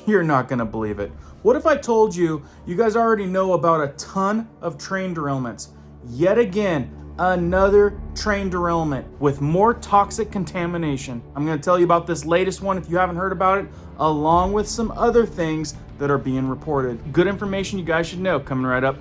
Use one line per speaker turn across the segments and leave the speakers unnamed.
You're not gonna believe it. What if I told you, you guys already know about a ton of train derailments? Yet again, another train derailment with more toxic contamination. I'm gonna tell you about this latest one if you haven't heard about it, along with some other things that are being reported. Good information you guys should know coming right up.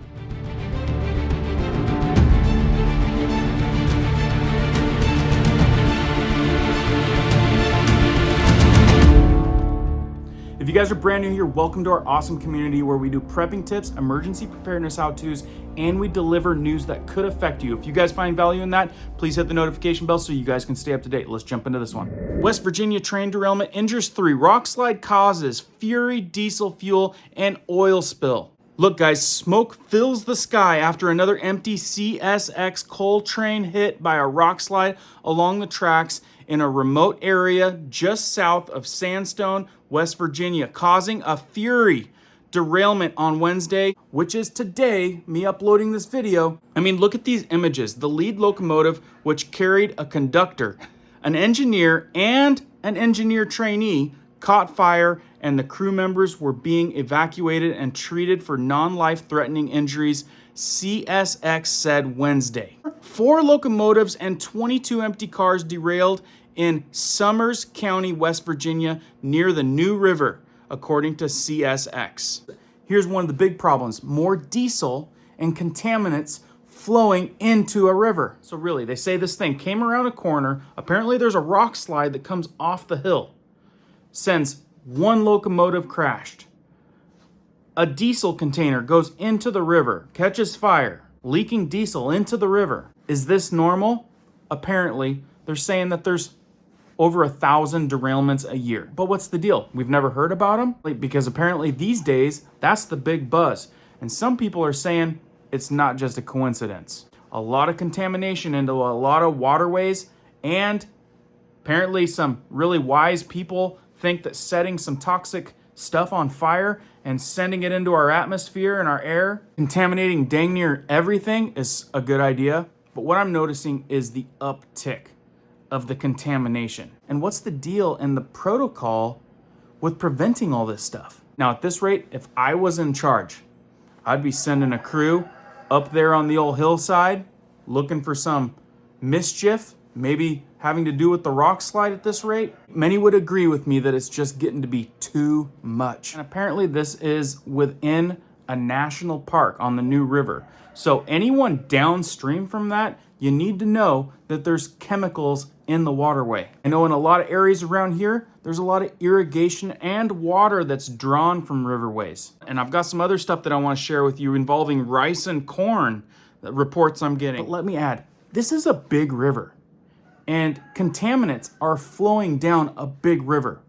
If you guys are brand new here, welcome to our awesome community where we do prepping tips, emergency preparedness how-tos, and we deliver news that could affect you. If you guys find value in that, please hit the notification bell so you guys can stay up to date. Let's jump into this one. West Virginia train derailment injures 3. Rock slide causes fury, diesel fuel, and oil spill. Look guys, smoke fills the sky after another empty CSX coal train hit by a rock slide along the tracks in a remote area just south of Sandstone, West Virginia, causing a fury derailment on Wednesday, which is today, me uploading this video. I mean, look at these images. The lead locomotive, which carried a conductor, an engineer, and an engineer trainee, caught fire, and the crew members were being evacuated and treated for non-life-threatening injuries, CSX said Wednesday. 4 locomotives and 22 empty cars derailed in Summers County, West Virginia, near the New River, according to CSX. Here's one of the big problems: more diesel and contaminants flowing into a river. So really, they say this thing came around a corner. Apparently there's a rock slide that comes off the hill. Since 1 locomotive crashed. A diesel container goes into the river, catches fire, leaking diesel into the river. Is this normal? Apparently, they're saying that there's over 1,000 derailments a year. But what's the deal? We've never heard about them? Because apparently these days, that's the big buzz. And some people are saying it's not just a coincidence. A lot of contamination into a lot of waterways, and apparently some really wise people think that setting some toxic stuff on fire and sending it into our atmosphere and our air, contaminating dang near everything, is a good idea. But what I'm noticing is the uptick of the contamination. And what's the deal and the protocol with preventing all this stuff? Now, at this rate, if I was in charge, I'd be sending a crew up there on the old hillside looking for some mischief, maybe having to do with the rock slide at this rate. Many would agree with me that it's just getting to be too much. And apparently this is within a national park on the New River. So anyone downstream from that, you need to know that there's chemicals in the waterway. I know in a lot of areas around here, there's a lot of irrigation and water that's drawn from riverways. And I've got some other stuff that I want to share with you involving rice and corn, the reports I'm getting. But let me add, this is a big river, and contaminants are flowing down a big river.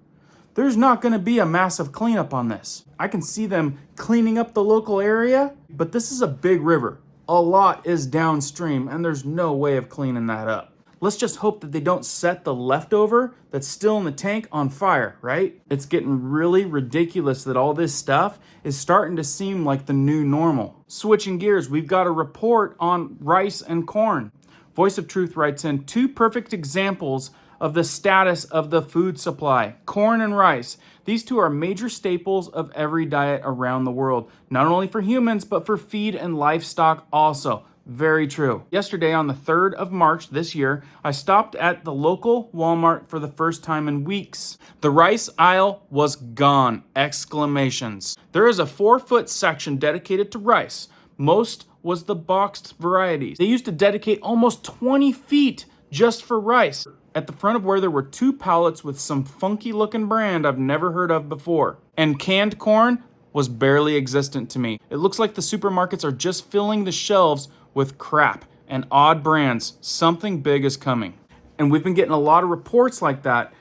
There's not going to be a massive cleanup on this. I can see them cleaning up the local area, but this is a big river. A lot is downstream, and there's no way of cleaning that up. Let's just hope that they don't set the leftover that's still in the tank on fire, right? It's getting really ridiculous that all this stuff is starting to seem like the new normal. Switching gears, we've got a report on rice and corn. Voice of Truth writes in 2 perfect examples of the status of the food supply: corn and rice. These 2 are major staples of every diet around the world, not only for humans, but for feed and livestock also. Very true. Yesterday, on the 3rd of March this year, I stopped at the local Walmart for the first time in weeks. The rice aisle was gone! Exclamations. There is a 4-foot section dedicated to rice. Most was the boxed varieties. They used to dedicate almost 20 feet just for rice. At the front of where there were 2 pallets with some funky looking brand I've never heard of before. And canned corn was barely existent to me. It looks like the supermarkets are just filling the shelves with crap and odd brands. Something big is coming. And we've been getting a lot of reports like that.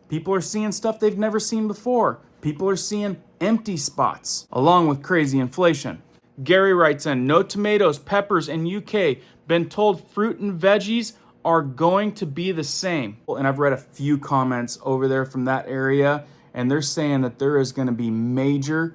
People are seeing stuff they've never seen before. People are seeing empty spots, along with crazy inflation. Gary writes in, no tomatoes, peppers in UK. Been told fruit and veggies are going to be the same. And I've read a few comments over there from that area, and they're saying that there is going to be major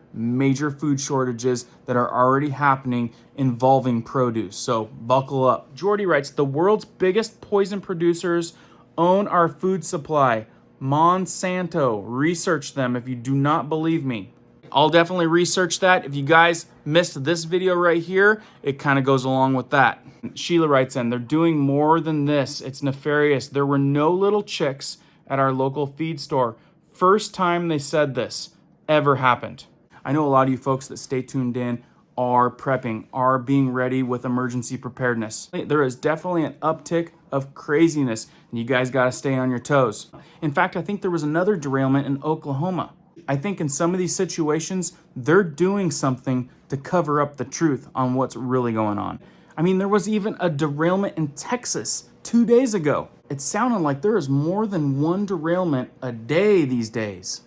food shortages that are already happening involving produce. So buckle up. Jordy writes, the world's biggest poison producers own our food supply. Monsanto. Research them if you do not believe me. I'll definitely research that. If you guys missed this video right here, it kind of goes along with that. Sheila writes in, they're doing more than this. It's nefarious. There were no little chicks at our local feed store. First time they said this ever happened. I know a lot of you folks that stay tuned in are prepping, are being ready with emergency preparedness. There is definitely an uptick of craziness, and you guys got to stay on your toes. In fact, I think there was another derailment in Oklahoma. I think in some of these situations, they're doing something to cover up the truth on what's really going on. I mean, there was even a derailment in Texas 2 days ago. It sounded like there is more than one derailment a day these days.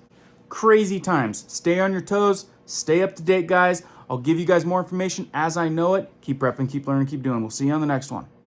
Crazy times. Stay on your toes. Stay up to date, guys. I'll give you guys more information as I know it. Keep prepping, keep learning, keep doing. We'll see you on the next one.